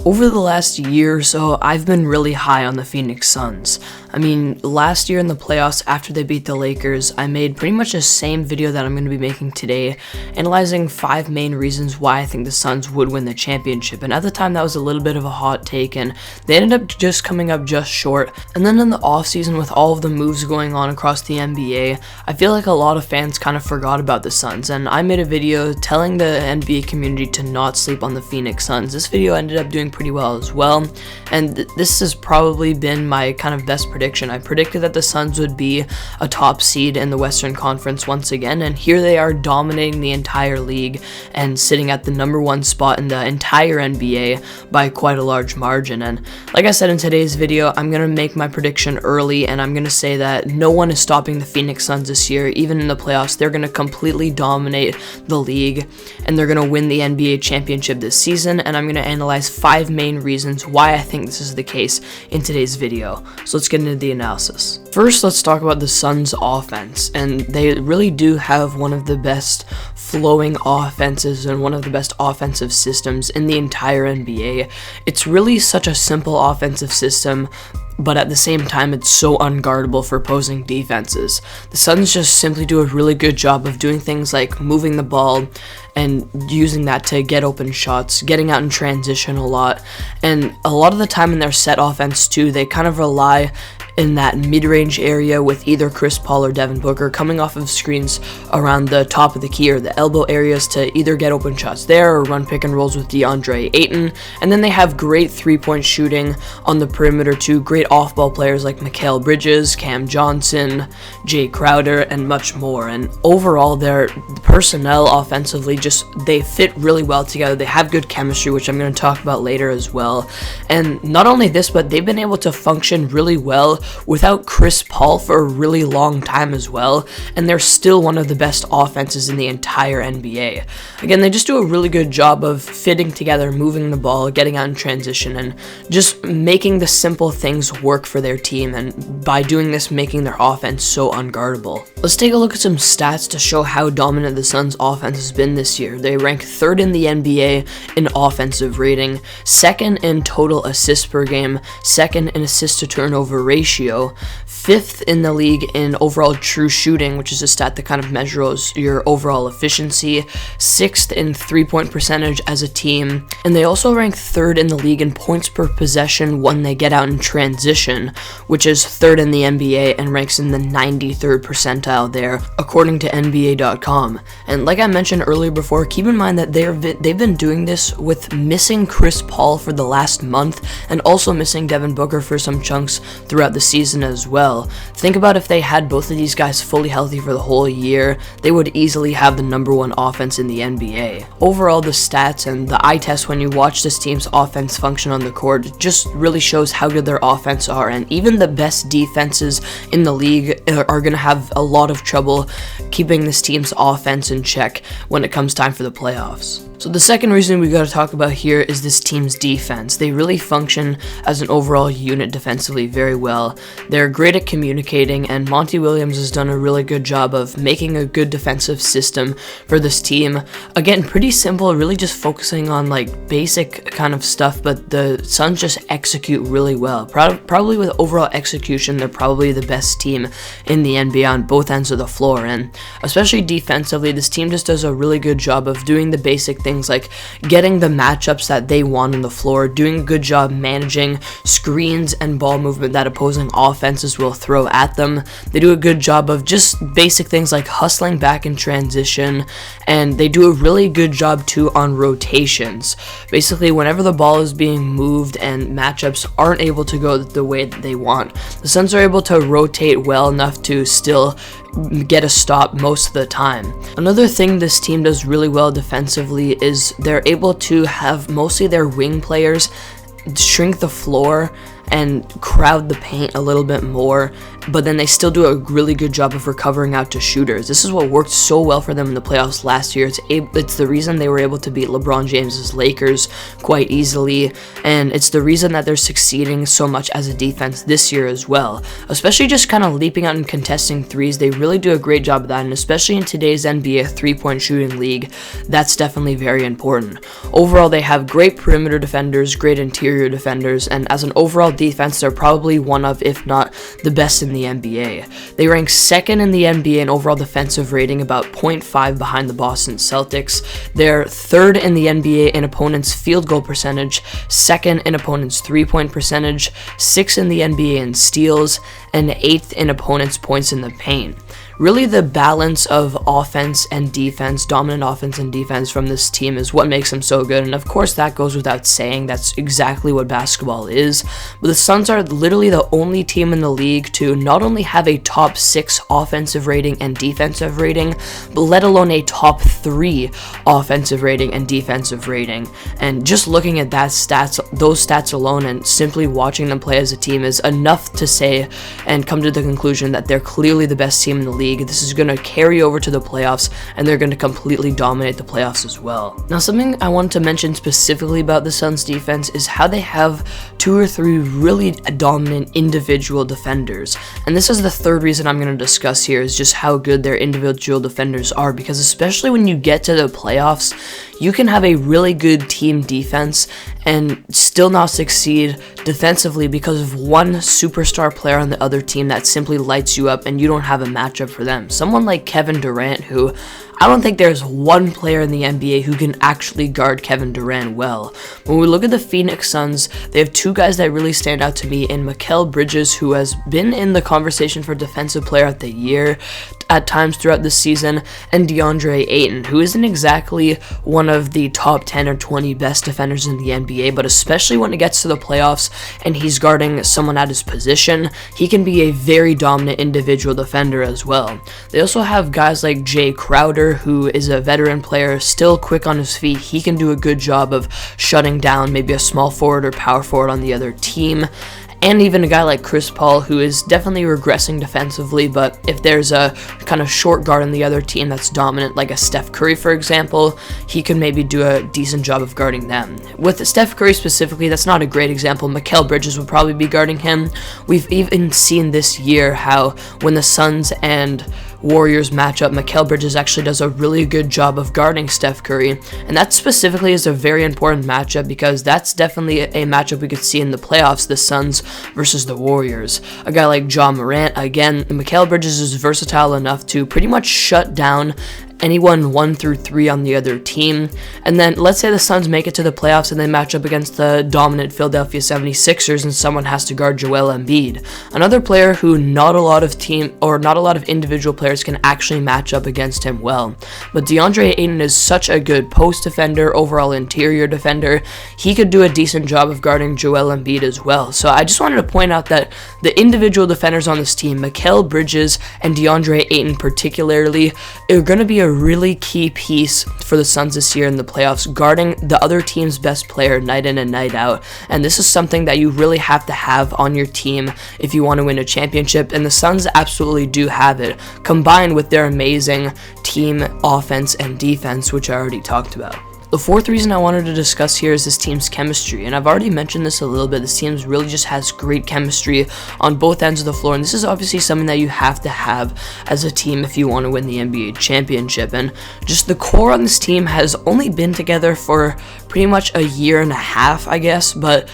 Over the last year or so, I've been really high on the Phoenix Suns. I mean, last year in the playoffs after they beat the Lakers, I made pretty much the same video that I'm going to be making today, analyzing 5 main reasons why I think the Suns would win the championship. And at the time, that was a little bit of a hot take, and they ended up just coming up just short. And then in the offseason, with all of the moves going on across the NBA, I feel like a lot of fans kind of forgot about the Suns, and I made a video telling the NBA community to not sleep on the Phoenix Suns. This video ended up doing pretty well as well, and this has probably been my kind of best prediction. I predicted that the Suns would be a top seed in the Western Conference once again, and here they are dominating the entire league and sitting at the #1 spot in the entire NBA by quite a large margin. And like I said in today's video, I'm going to make my prediction early, and I'm going to say that no one is stopping the Phoenix Suns this year. Even in the playoffs, they're going to completely dominate the league, and they're going to win the NBA championship this season, and I'm going to analyze 5 main reasons why I think this is the case in today's video. So let's get into the analysis. First, let's talk about the Suns' offense, and they really do have one of the best flowing offenses and one of the best offensive systems in the entire NBA. It's really such a simple offensive system, but at the same time, it's so unguardable for opposing defenses. The Suns just simply do a really good job of doing things like moving the ball and using that to get open shots, getting out in transition a lot, and a lot of the time in their set offense too, they kind of rely in that mid-range area with either Chris Paul or Devin Booker coming off of screens around the top of the key or the elbow areas to either get open shots there or run pick and rolls with DeAndre Ayton. And then they have great 3-point shooting on the perimeter too, great off-ball players like Mikal Bridges, Cam Johnson, Jay Crowder, and much more. And overall, their personnel offensively, they fit really well together. They have good chemistry, which I'm going to talk about later as well. And not only this, but they've been able to function really well without Chris Paul for a really long time as well, and they're still one of the best offenses in the entire NBA. Again, they just do a really good job of fitting together, moving the ball, getting out in transition, and just making the simple things work for their team, and by doing this, making their offense so unguardable. Let's take a look at some stats to show how dominant the Suns' offense has been this year. They rank 3rd in the NBA in offensive rating, 2nd in total assists per game, 2nd in assist to turnover ratio, 5th in the league in overall true shooting, which is a stat that kind of measures your overall efficiency, 6th in 3-point percentage as a team, and they also rank 3rd in the league in points per possession when they get out in transition, which is 3rd in the NBA and ranks in the 93rd percentile there, according to NBA.com. And like I mentioned earlier before, keep in mind that they've been doing this with missing Chris Paul for the last month and also missing Devin Booker for some chunks throughout the season as well. Think about if they had both of these guys fully healthy for the whole year, they would easily have the #1 offense in the NBA. Overall, the stats and the eye test when you watch this team's offense function on the court just really shows how good their offense are, and even the best defenses in the league are going to have a lot of trouble keeping this team's offense in check when it comes time for the playoffs. So the second reason we got to talk about here is this team's defense. They really function as an overall unit defensively very well. They're great at communicating, and Monty Williams has done a really good job of making a good defensive system for this team. Again, pretty simple, really just focusing on like basic kind of stuff, but the Suns just execute really well. Probably with overall execution, they're probably the best team in the NBA on both ends of the floor, and especially defensively, this team just does a really good job of doing the basic things like getting the matchups that they want on the floor, doing a good job managing screens and ball movement that opposing offenses will throw at them. They do a good job of just basic things like hustling back in transition, and they do a really good job too on rotations. Basically, whenever the ball is being moved and matchups aren't able to go the way that they want, the Suns are able to rotate well enough to still get a stop most of the time. Another thing this team does really well defensively is they're able to have mostly their wing players shrink the floor and crowd the paint a little bit more but then they still do a really good job of recovering out to shooters. This is what worked so well for them in the playoffs last year. It's the reason they were able to beat LeBron James's Lakers quite easily, and it's the reason that they're succeeding so much as a defense this year as well. Especially just kind of leaping out and contesting threes, they really do a great job of that, and especially in today's NBA three-point shooting league, that's definitely very important. Overall, they have great perimeter defenders, great interior defenders, and as an overall defense, they're probably one of, if not the best in the NBA. They rank second in the NBA in overall defensive rating, about 0.5 behind the Boston Celtics. They're third in the NBA in opponents' field goal percentage, second in opponents' three-point percentage, sixth in the NBA in steals, and eighth in opponents' points in the paint. Really, the balance of offense and defense, dominant offense and defense from this team is what makes them so good, and of course that goes without saying. That's exactly what basketball is. But the Suns are literally the only team in the league to not only have a top 6 offensive rating and defensive rating, but let alone a top 3 offensive rating and defensive rating. And just looking at those stats alone and simply watching them play as a team is enough to say and come to the conclusion that they're clearly the best team in the league. This is going to carry over to the playoffs, and they're going to completely dominate the playoffs as well. Now, something I wanted to mention specifically about the Suns defense is how they have 2 or 3 really dominant individual defenders. And this is the third reason I'm going to discuss here, is just how good their individual defenders are, because especially when you get to the playoffs, you can have a really good team defense and still not succeed defensively because of one superstar player on the other team that simply lights you up and you don't have a matchup for them. Someone like Kevin Durant, who I don't think there's one player in the NBA who can actually guard Kevin Durant well. When we look at the Phoenix Suns, they have 2 guys that really stand out to me in Mikal Bridges, who has been in the conversation for Defensive Player of the Year at times throughout the season, and DeAndre Ayton, who isn't exactly one of the top 10 or 20 best defenders in the NBA, but especially when it gets to the playoffs and he's guarding someone at his position, he can be a very dominant individual defender as well. They also have guys like Jay Crowder, who is a veteran player, still quick on his feet. He can do a good job of shutting down maybe a small forward or power forward on the other team. And even a guy like Chris Paul, who is definitely regressing defensively, but if there's a kind of short guard on the other team that's dominant, like a Steph Curry, for example, he can maybe do a decent job of guarding them. With Steph Curry specifically, that's not a great example. Mikal Bridges would probably be guarding him. We've even seen this year how when the Suns and Warriors matchup, Mikal Bridges actually does a really good job of guarding Steph Curry, and that specifically is a very important matchup because that's definitely a matchup we could see in the playoffs, the Suns versus the Warriors. A guy like Ja Morant, again, Mikal Bridges is versatile enough to pretty much shut down anyone 1 through 3 on the other team. And then let's say the Suns make it to the playoffs and they match up against the dominant Philadelphia 76ers and someone has to guard Joel Embiid, another player who not a lot of individual players can actually match up against him well. But DeAndre Ayton is such a good post defender, overall interior defender. He could do a decent job of guarding Joel Embiid as well. So I just wanted to point out that the individual defenders on this team, Mikal Bridges and DeAndre Ayton particularly, are going to be a really key piece for the Suns this year in the playoffs, guarding the other team's best player night in and night out. And this is something that you really have to have on your team if you want to win a championship, and the Suns absolutely do have it, combined with their amazing team offense and defense, which I already talked about. The fourth reason I wanted to discuss here is this team's chemistry, and I've already mentioned this a little bit. This team really just has great chemistry on both ends of the floor, and this is obviously something that you have to have as a team if you want to win the NBA championship. And just the core on this team has only been together for pretty much a year and a half, I guess, but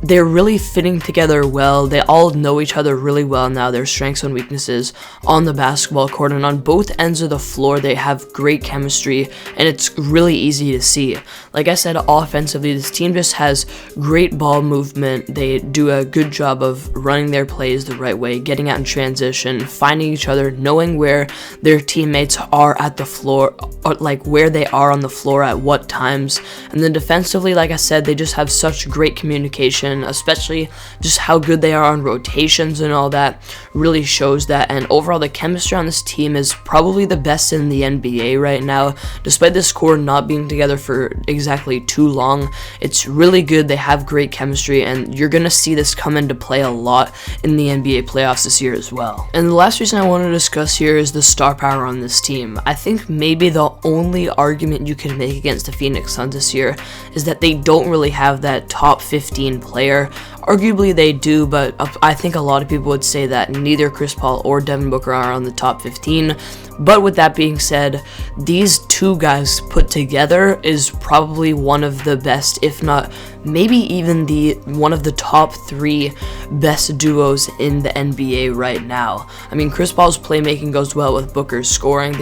they're really fitting together well. They all know each other really well now, their strengths and weaknesses on the basketball court, and on both ends of the floor they have great chemistry, and it's really easy to see. Like I said, offensively, this team just has great ball movement. They do a good job of running their plays the right way, getting out in transition, finding each other, knowing where their teammates are at the floor, or like where they are on the floor at what times. And then defensively, like I said, they just have such great communication production, especially just how good they are on rotations and all that, really shows that. And overall, the chemistry on this team is probably the best in the NBA right now. Despite this core not being together for exactly too long, it's really good. They have great chemistry, and you're gonna see this come into play a lot in the NBA playoffs this year as well. And the last reason I want to discuss here is the star power on this team. I think maybe the only argument you can make against the Phoenix Suns this year is that they don't really have that top 15 player. Arguably they do, but I think a lot of people would say that neither Chris Paul or Devin Booker are on the top 15. But with that being said, these two guys put together is probably one of the best, if not maybe even one of the top 3 best duos in the NBA right now. I mean, Chris Paul's playmaking goes well with Booker's scoring.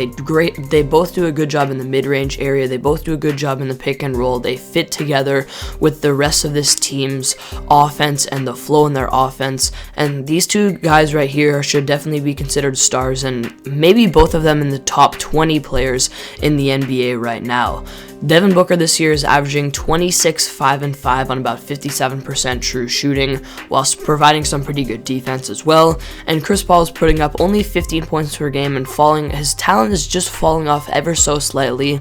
They both do a good job in the mid-range area. They both do a good job in the pick and roll. They fit together with the rest of this team's offense and the flow in their offense. And these two guys right here should definitely be considered stars, and maybe both of them in the top 20 players in the NBA right now. Devin Booker this year is averaging 26, 5, and 5 on about 57% true shooting, whilst providing some pretty good defense as well. And Chris Paul is putting up only 15 points per game and his talent is just falling off ever so slightly,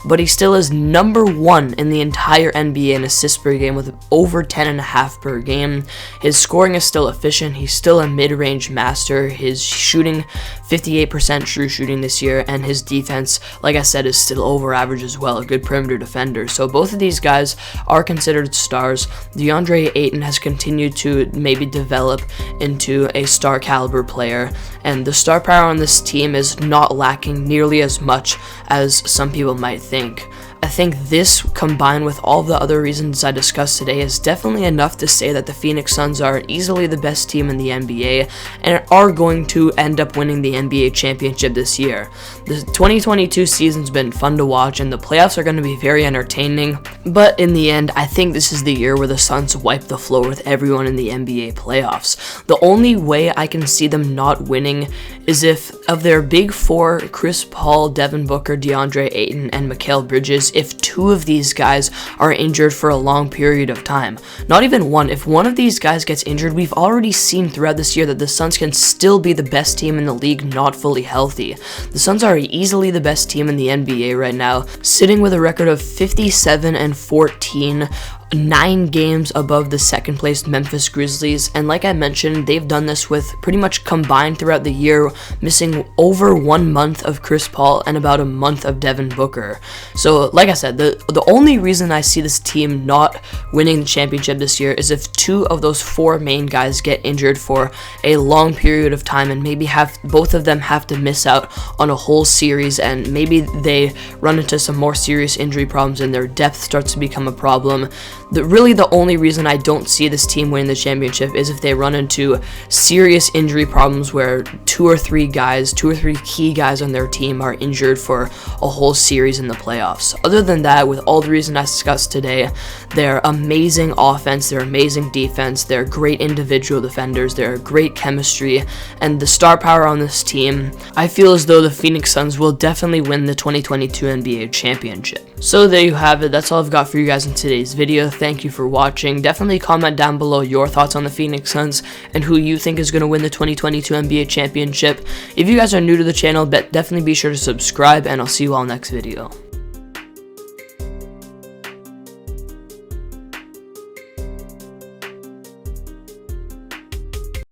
but he still is number 1 in the entire NBA in assists per game with over 10.5 per game. His scoring is still efficient. He's still a mid-range master. His shooting, 58% true shooting this year, and his defense, like I said, is still over average as well, a good perimeter defender. So both of these guys are considered stars. DeAndre Ayton has continued to maybe develop into a star caliber player, and the star power on this team is not lacking nearly as much as some people might think. I think this, combined with all the other reasons I discussed today, is definitely enough to say that the Phoenix Suns are easily the best team in the NBA and are going to end up winning the NBA championship this year. The 2022 season's been fun to watch, and the playoffs are going to be very entertaining, but in the end, I think this is the year where the Suns wipe the floor with everyone in the NBA playoffs. The only way I can see them not winning is if, of their big 4, Chris Paul, Devin Booker, DeAndre Ayton, and Mikal Bridges, if 2 of these guys are injured for a long period of time. Not even 1. If one of these guys gets injured, we've already seen throughout this year that the Suns can still be the best team in the league not fully healthy. The Suns are easily the best team in the NBA right now, sitting with a record of 57-14, 9 games above the second place Memphis Grizzlies, and like I mentioned, they've done this with pretty much combined throughout the year, missing over 1 month of Chris Paul and about a month of Devin Booker. So like I said, the only reason I see this team not winning the championship this year is if 2 of those 4 main guys get injured for a long period of time, and maybe both of them have to miss out on a whole series, and maybe they run into some more serious injury problems and their depth starts to become a problem. Really the only reason I don't see this team winning the championship is if they run into serious injury problems where 2 or 3 key guys on their team are injured for a whole series in the playoffs. Other than that, with all the reasons I discussed today, their amazing offense, their amazing defense, their great individual defenders, their great chemistry, and the star power on this team, I feel as though the Phoenix Suns will definitely win the 2022 NBA championship. So there you have it. That's all I've got for you guys in today's video. Thank you for watching. Definitely comment down below your thoughts on the Phoenix Suns and who you think is going to win the 2022 NBA championship. If you guys are new to the channel, definitely be sure to subscribe, and I'll see you all next video.